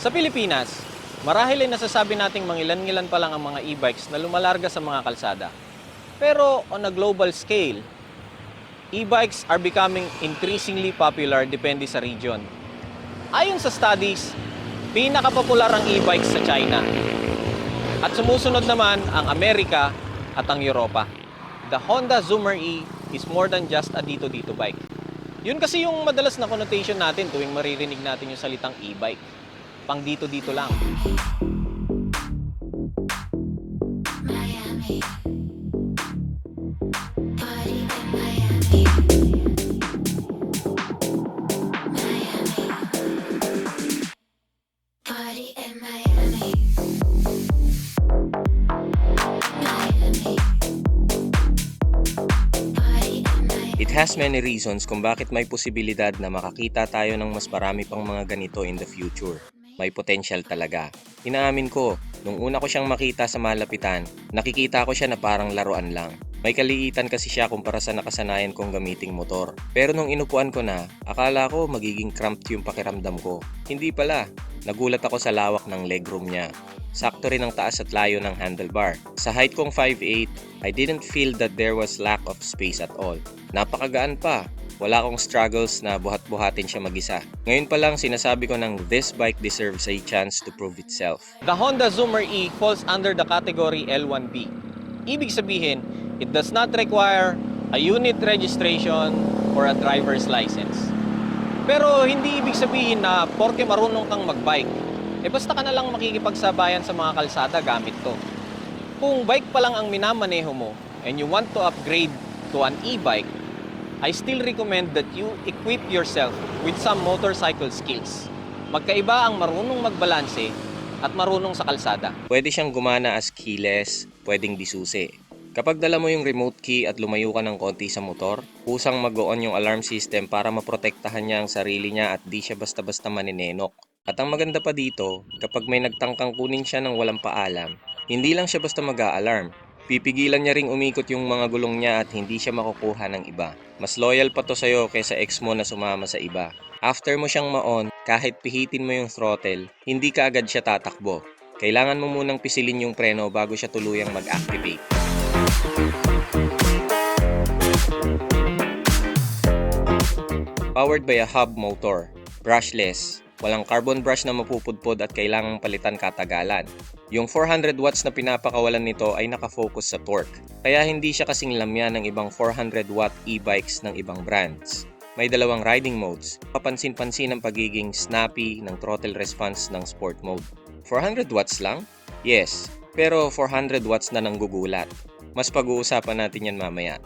Sa Pilipinas, marahil ay nasasabi nating mangilan-ngilan pa lang ang mga e-bikes na lumalarga sa mga kalsada. Pero on a global scale, e-bikes are becoming increasingly popular depende sa region. Ayon sa studies, pinakapopular ang e-bikes sa China. At sumusunod naman ang Amerika at ang Europa. The Honda Zoomer E is more than just a dito-dito bike. Yun kasi yung madalas na connotation natin tuwing maririnig natin yung salitang e-bike. Pang dito-dito lang. Miami. Party in Miami. Miami. Party in Miami. Miami. Party in Miami. It has many reasons kung bakit may posibilidad na makakita tayo ng mas marami pang mga ganito in the future. May potential talaga. Inaamin ko, nung una ko siyang makita sa malapitan, nakikita ko siya na parang laruan lang. May kaliitan kasi siya kumpara sa nakasanayan kong gamiting motor. Pero nung inupuan ko na, akala ko magiging cramped yung pakiramdam ko. Hindi pala. Nagulat ako sa lawak ng legroom niya. Sakto rin ang taas at layo ng handlebar. Sa height kong 5'8", I didn't feel that there was lack of space at all. Napakagaan pa. Wala akong struggles na buhat-buhatin siya mag-isa. Ngayon pa lang sinasabi ko ng this bike deserves a chance to prove itself. The Honda Zoomer E falls under the category L1B. Ibig sabihin, it does not require a unit registration or a driver's license. Pero hindi ibig sabihin na porke marunong kang magbike, basta ka na lang makikipagsabayan sa mga kalsada gamit to. Kung bike pa lang ang minamaneho mo and you want to upgrade to an e-bike, I still recommend that you equip yourself with some motorcycle skills. Magkaiba ang marunong magbalanse at marunong sa kalsada. Pwede siyang gumana as keyless, pwedeng disusi. Kapag dala mo yung remote key at lumayo ka ng konti sa motor, kusang mag-on yung alarm system para maprotektahan niya ang sarili niya at di siya basta-basta maninenok. At ang maganda pa dito, kapag may nagtangkang kunin siya ng walang paalam, hindi lang siya basta mag-a-alarm. Pipigilan niya ring umikot yung mga gulong niya at hindi siya makukuha ng iba. Mas loyal pa to sa'yo kaysa ex mo na sumama sa iba. After mo siyang ma-on, kahit pihitin mo yung throttle, hindi ka agad siya tatakbo. Kailangan mo munang pisilin yung preno bago siya tuluyang mag-activate. Powered by a hub motor, brushless, walang carbon brush na mapupudpod at kailangang palitan katagalan. Yung 400 watts na pinapakawalan nito ay nakafocus sa torque, kaya hindi siya kasing lamya ng ibang 400 watt e-bikes ng ibang brands. May dalawang riding modes, papansin-pansin ang pagiging snappy ng throttle response ng sport mode. 400 watts lang? Yes, pero 400 watts na nanggugulat. Mas pag-uusapan natin yan mamaya.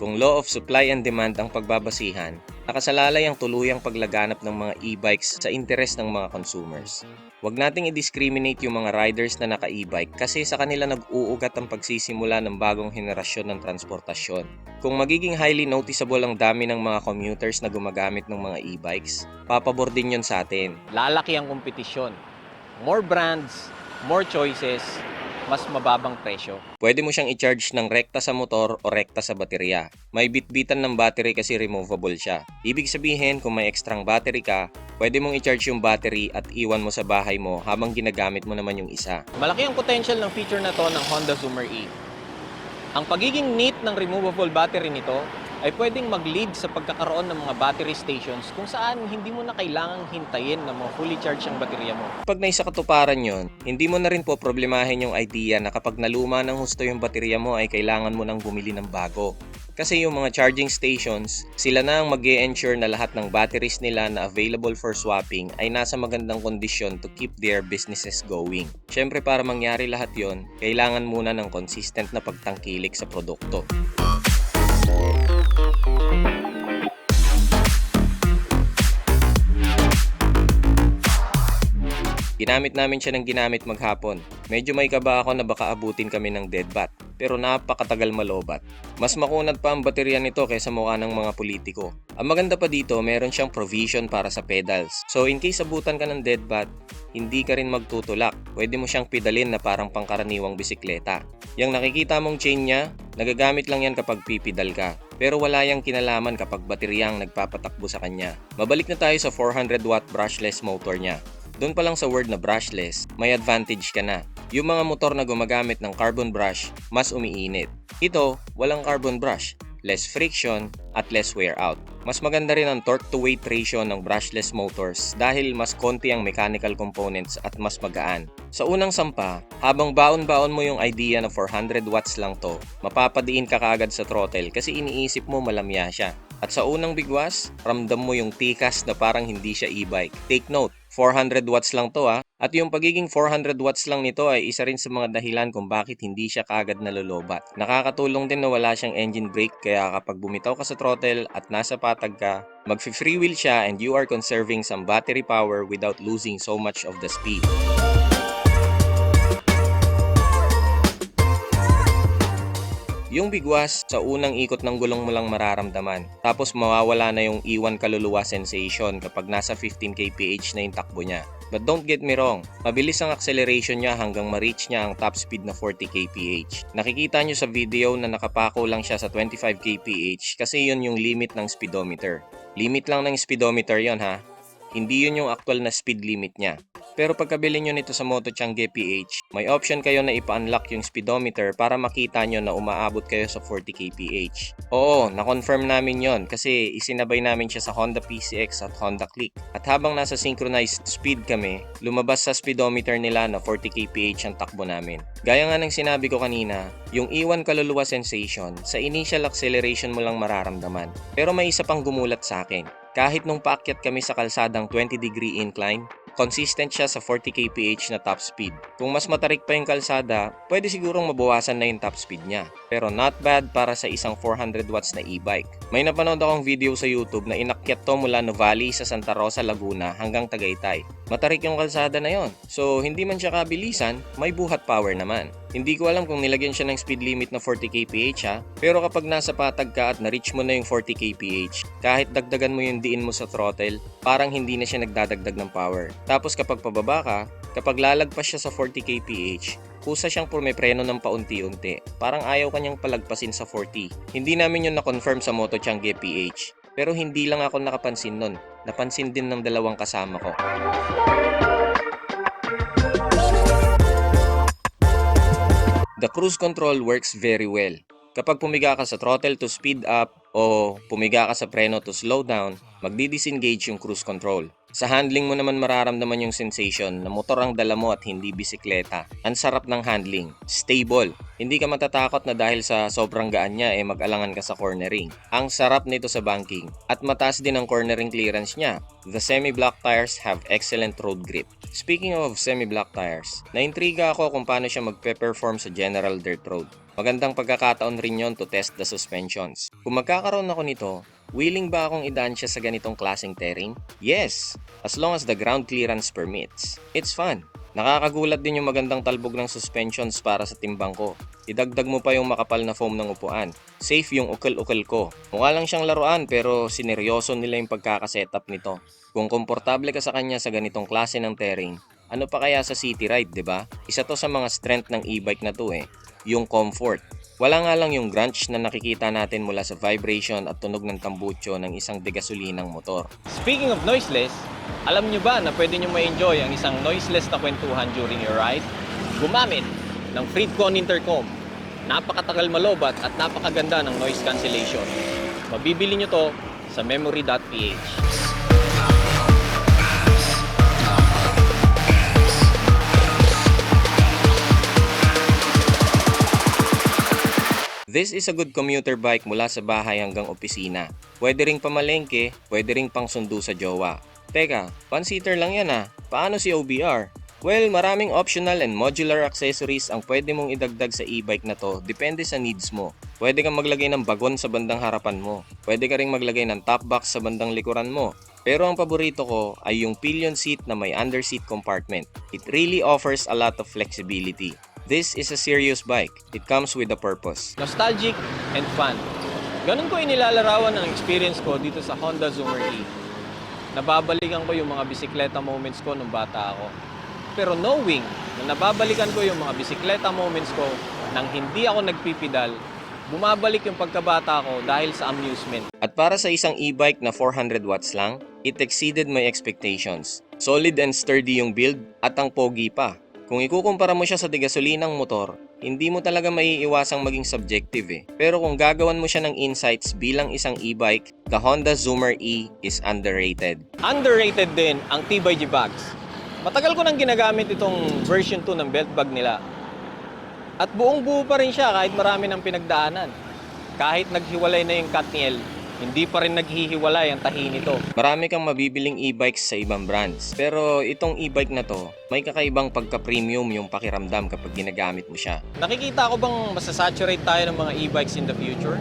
Kung law of supply and demand ang pagbabasihan, nakasalalay ang tuluyang paglaganap ng mga e-bikes sa interes ng mga consumers. Huwag nating i-discriminate yung mga riders na naka-e-bike kasi sa kanila nag-uugat ang pagsisimula ng bagong henerasyon ng transportasyon. Kung magiging highly noticeable ang dami ng mga commuters na gumagamit ng mga e-bikes, papabor din yun sa atin. Lalaki ang kompetisyon. More brands, more choices, mas mababang presyo. Pwede mo siyang i-charge ng rekta sa motor o rekta sa baterya. May bitbitan ng battery kasi removable siya. Ibig sabihin, kung may ekstrang battery ka, pwede mong i-charge yung battery at iwan mo sa bahay mo habang ginagamit mo naman yung isa. Malaki ang potential ng feature na to ng Honda Zoomer E. Ang pagiging neat ng removable battery nito ay pwedeng mag-lead sa pagkakaroon ng mga battery stations kung saan hindi mo na kailangang hintayin na fully charge ang baterya mo. Pag naisa katuparan yon, hindi mo na rin po problemahin yung idea na kapag naluma ng husto yung baterya mo ay kailangan mo nang bumili ng bago. Kasi yung mga charging stations, sila na ang mag-e-ensure na lahat ng batteries nila na available for swapping ay nasa magandang kondisyon to keep their businesses going. Syempre para mangyari lahat yon, kailangan muna ng consistent na pagtangkilik sa produkto. Ginamit namin siya ng ginamit maghapon. Medyo may kaba ako na baka abutin kami ng deadbat, pero napakatagal malobat. Mas makunat pa ang baterya nito kaysa mukha ng mga politiko. Ang maganda pa dito, meron siyang provision para sa pedals. So in case abutan ka ng deadbat, hindi ka rin magtutulak. Pwede mo siyang pedalin na parang pangkaraniwang bisikleta. Yung nakikita mong chain niya, nagagamit lang yan kapag pipidal ka. Pero wala yang kinalaman kapag bateryang nagpapatakbo sa kanya. Mabalik na tayo sa 400 watt brushless motor niya. Doon pa lang sa word na brushless, may advantage ka na. Yung mga motor na gumagamit ng carbon brush, mas umiinit. Ito, walang carbon brush, less friction at less wear out. Mas maganda rin ang torque to weight ratio ng brushless motors dahil mas konti ang mechanical components at mas magaan. Sa unang sampa, habang baon-baon mo yung idea na 400 watts lang to, mapapadiin ka kaagad sa throttle kasi iniisip mo malamya siya. At sa unang bigwas, ramdam mo yung tikas na parang hindi siya e-bike. Take note, 400 watts lang to At yung pagiging 400 watts lang nito ay isa rin sa mga dahilan kung bakit hindi siya kaagad nalolobat. Nakakatulong din na wala siyang engine brake kaya kapag bumitaw ka sa throttle at nasa patag ka, mag-freewheel siya and you are conserving some battery power without losing so much of the speed. Yung bigwas, sa unang ikot ng gulong mo lang mararamdaman. Tapos mawawala na yung iwan kaluluwa sensation kapag nasa 15 kph na yung takbo niya. But don't get me wrong, mabilis ang acceleration niya hanggang ma-reach niya ang top speed na 40 kph. Nakikita nyo sa video na nakapako lang siya sa 25 kph kasi yun yung limit ng speedometer. Limit lang ng speedometer yon Hindi yun yung actual na speed limit niya. Pero pagkabili nyo nito sa Motochangge PH, may option kayo na ipa-unlock yung speedometer para makita nyo na umaabot kayo sa 40 kph. Oo, na-confirm namin yon kasi isinabay namin siya sa Honda PCX at Honda Click. At habang nasa synchronized speed kami, lumabas sa speedometer nila na 40 kph ang takbo namin. Gaya nga ng sinabi ko kanina, yung iwan kaluluwa sensation, sa initial acceleration mo lang mararamdaman. Pero may isa pang gumulat sa akin. Kahit nung paakyat kami sa kalsadang 20-degree incline, consistent siya sa 40 kph na top speed. Kung mas matarik pa yung kalsada, pwede sigurong mabawasan na yung top speed niya. Pero not bad para sa isang 400 watts na e-bike. May napanood akong video sa YouTube na inakyat to mula Nuvali sa Santa Rosa, Laguna hanggang Tagaytay. Matarik yung kalsada na yon. So hindi man siya kabilisan, may buhat power naman. Hindi ko alam kung nilagyan siya ng speed limit na 40 kph pero kapag nasa patag ka at na-reach mo na yung 40 kph, kahit dagdagan mo yung diin mo sa throttle, parang hindi na siya nagdadagdag ng power. Tapos kapag pababa ka, kapag lalagpas siya sa 40 kph, kusa siyang pumipreno ng paunti-unti. Parang ayaw kanyang palagpasin sa 40. Hindi namin yun na-confirm sa Motochangge PH. Pero hindi lang ako nakapansin nun. Napansin din ng dalawang kasama ko. The cruise control works very well. Kapag pumiga ka sa throttle to speed up o pumiga ka sa preno to slow down, magdi-disengage yung cruise control. Sa handling mo naman mararamdaman yung sensation na motor ang dala mo at hindi bisikleta. Ang sarap ng handling. Stable. Hindi ka matatakot na dahil sa sobrang gaan niya mag-alangan ka sa cornering. Ang sarap nito sa banking. At mataas din ang cornering clearance niya. The semi-block tires have excellent road grip. Speaking of semi-block tires, naintriga ako kung paano siya magpe-perform sa general dirt road. Magandang pagkakataon rin yon to test the suspensions. Kung magkakaroon ako nito, willing ba akong idaan siya sa ganitong klaseng terrain? Yes, as long as the ground clearance permits. It's fun. Nakakagulat din yung magandang talbog ng suspensions para sa timbang ko. Idagdag mo pa yung makapal na foam ng upuan. Safe yung ukal-ukal ko. Mukha lang siyang laruan pero sineryoso nila yung pagkakasetup nito. Kung komportable ka sa kanya sa ganitong klase ng terrain, ano pa kaya sa city ride, 'di ba? Isa to sa mga strength ng e-bike na to yung comfort. Wala nga lang yung grunge na nakikita natin mula sa vibration at tunog ng tambucho ng isang degasolinang motor. Speaking of noiseless, alam nyo ba na pwede nyo ma-enjoy ang isang noiseless na kwentuhan during your ride? Gumamit ng Freedcon Intercom. Napakatagal malobat at napakaganda ng noise cancellation. Mabibili nyo to sa memory.ph. This is a good commuter bike mula sa bahay hanggang opisina. Pwede ring pamalengke, pwede ring pangsundo sa jowa. Teka, one-seater lang yan Paano si OBR? Well, maraming optional and modular accessories ang pwede mong idagdag sa e-bike na to, depende sa needs mo. Pwede kang maglagay ng bagon sa bandang harapan mo. Pwede ka ring maglagay ng top box sa bandang likuran mo. Pero ang paborito ko ay yung pillion seat na may underseat compartment. It really offers a lot of flexibility. This is a serious bike. It comes with a purpose. Nostalgic and fun. Ganun ko inilalarawan ang experience ko dito sa Honda Zoomer E. Nababalikan ko yung mga bisikleta moments ko nung bata ako. Pero knowing na nababalikan ko yung mga bisikleta moments ko nang hindi ako nagpipidal, bumabalik yung pagkabata ko dahil sa amusement. At para sa isang e-bike na 400 watts lang, it exceeded my expectations. Solid and sturdy yung build at ang pogi pa. Kung ikukumpara mo siya sa degasolinang motor, hindi mo talaga maiiwasang maging subjective eh. Pero kung gagawan mo siya ng insights bilang isang e-bike, the Honda Zoomer E is underrated. Underrated din ang TYG bags. Matagal ko nang ginagamit itong version 2 ng belt bag nila. At buong buo pa rin siya kahit marami ng pinagdaanan. Kahit naghiwalay na yung Katniel, hindi pa rin naghihiwalay ang tahi nito. Marami kang mabibiling e-bikes sa ibang brands. Pero itong e-bike na to, may kakaibang pagka-premium yung pakiramdam kapag ginagamit mo siya. Nakikita ko bang masasaturate tayo ng mga e-bikes in the future?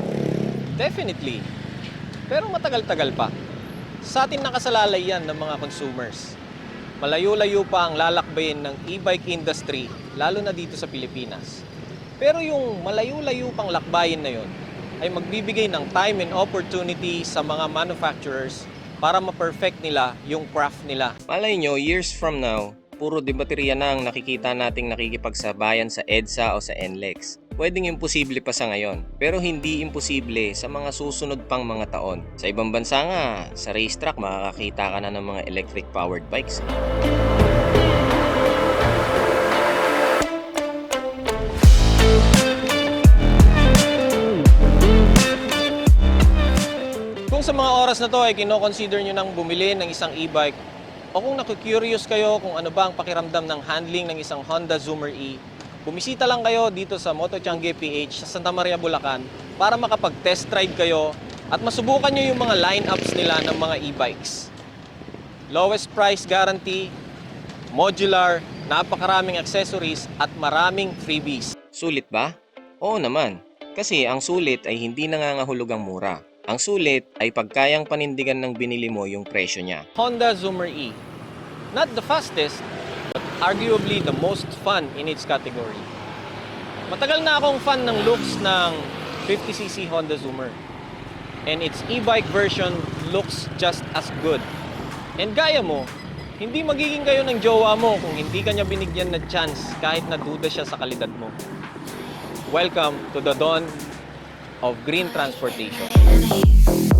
Definitely. Pero matagal-tagal pa. Sa atin nakasalalay yan ng mga consumers. Malayo-layo pa ang lalakbayin ng e-bike industry, lalo na dito sa Pilipinas. Pero yung malayo-layo pang lakbayin na yon ay magbibigay ng time and opportunity sa mga manufacturers para ma-perfect nila yung craft nila. Malay nyo, years from now, puro debaterya na ang nakikita nating nakikipagsabayan sa EDSA o sa NLEX. Pwedeng imposible pa sa ngayon, pero hindi imposible sa mga susunod pang mga taon. Sa ibang bansa nga, sa racetrack makakakita ka na ng mga electric-powered bikes. Kung sa mga oras na to ay kino-consider nyo nang bumili ng isang e-bike o kung naku-curious kayo kung ano ba ang pakiramdam ng handling ng isang Honda Zoomer E, bumisita lang kayo dito sa Motochangge PH sa Santa Maria, Bulacan para makapag-test ride kayo at masubukan nyo yung mga lineups nila ng mga e-bikes. Lowest price guarantee, modular, napakaraming accessories at maraming freebies. Sulit ba? Oo naman. Kasi ang sulit ay hindi nangangahulugang mura. Ang sulit ay pagkayang panindigan ng binili mo yung presyo niya. Honda Zoomer E. Not the fastest, but arguably the most fun in its category. Matagal na akong fan ng looks ng 50cc Honda Zoomer. And its e-bike version looks just as good. And gaya mo, hindi magiging kayo ng jowa mo kung hindi kanya binigyan ng chance kahit naduda siya sa kalidad mo. Welcome to the dawn of green transportation. Miami.